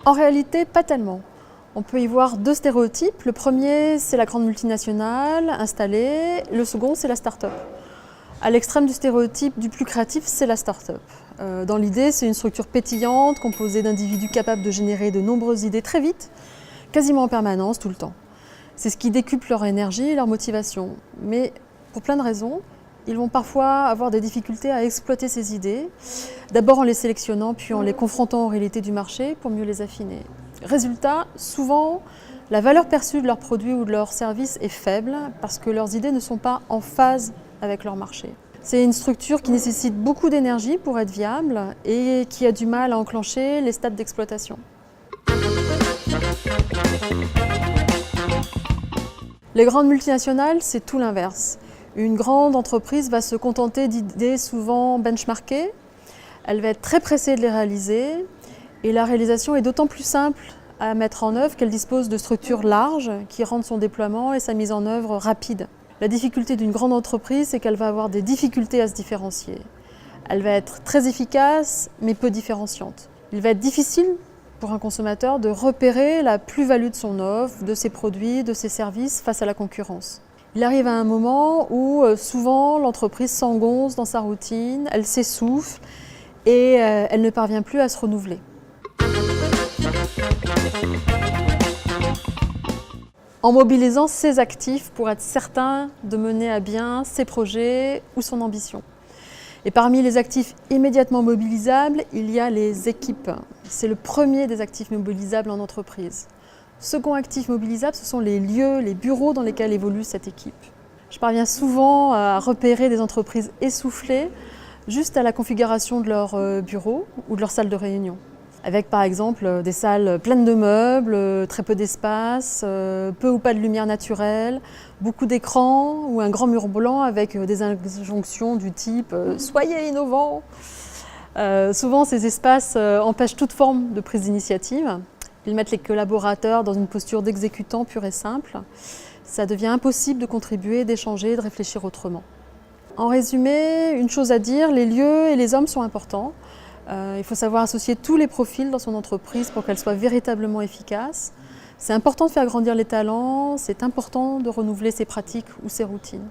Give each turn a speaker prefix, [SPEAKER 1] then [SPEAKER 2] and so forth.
[SPEAKER 1] En réalité, pas tellement. On peut y voir deux stéréotypes. Le premier, c'est la grande multinationale installée. Le second, c'est la start-up. À l'extrême du stéréotype du plus créatif, c'est la start-up. Dans l'idée, c'est une structure pétillante, composée d'individus capables de générer de nombreuses idées très vite, quasiment en permanence, tout le temps. C'est ce qui décuple leur énergie et leur motivation. Mais pour plein de raisons, ils vont parfois avoir des difficultés à exploiter ces idées, d'abord en les sélectionnant, puis en les confrontant aux réalités du marché pour mieux les affiner. Résultat, souvent, la valeur perçue de leurs produits ou de leurs services est faible parce que leurs idées ne sont pas en phase avec leur marché. C'est une structure qui nécessite beaucoup d'énergie pour être viable et qui a du mal à enclencher les stades d'exploitation. Les grandes multinationales, c'est tout l'inverse. Une grande entreprise va se contenter d'idées souvent benchmarkées, elle va être très pressée de les réaliser et la réalisation est d'autant plus simple à mettre en œuvre qu'elle dispose de structures larges qui rendent son déploiement et sa mise en œuvre rapide. La difficulté d'une grande entreprise, c'est qu'elle va avoir des difficultés à se différencier. Elle va être très efficace mais peu différenciante. Il va être difficile pour un consommateur de repérer la plus-value de son offre, de ses produits, de ses services face à la concurrence. Il arrive à un moment où souvent l'entreprise s'engonce dans sa routine, elle s'essouffle et elle ne parvient plus à se renouveler. En mobilisant ses actifs pour être certain de mener à bien ses projets ou son ambition. Et parmi les actifs immédiatement mobilisables, il y a les équipes. C'est le premier des actifs mobilisables en entreprise. Second actif mobilisable, ce sont les lieux, les bureaux dans lesquels évolue cette équipe. Je parviens souvent à repérer des entreprises essoufflées juste à la configuration de leur bureau ou de leur salle de réunion. Avec par exemple des salles pleines de meubles, très peu d'espace, peu ou pas de lumière naturelle, beaucoup d'écrans ou un grand mur blanc avec des injonctions du type « Soyez innovants ». Souvent ces espaces empêchent toute forme de prise d'initiative. Ils mettent les collaborateurs dans une posture d'exécutant pure et simple. Ça devient impossible de contribuer, d'échanger, de réfléchir autrement. En résumé, une chose à dire, les lieux et les hommes sont importants. Il faut savoir associer tous les profils dans son entreprise pour qu'elle soit véritablement efficace. C'est important de faire grandir les talents, c'est important de renouveler ses pratiques ou ses routines.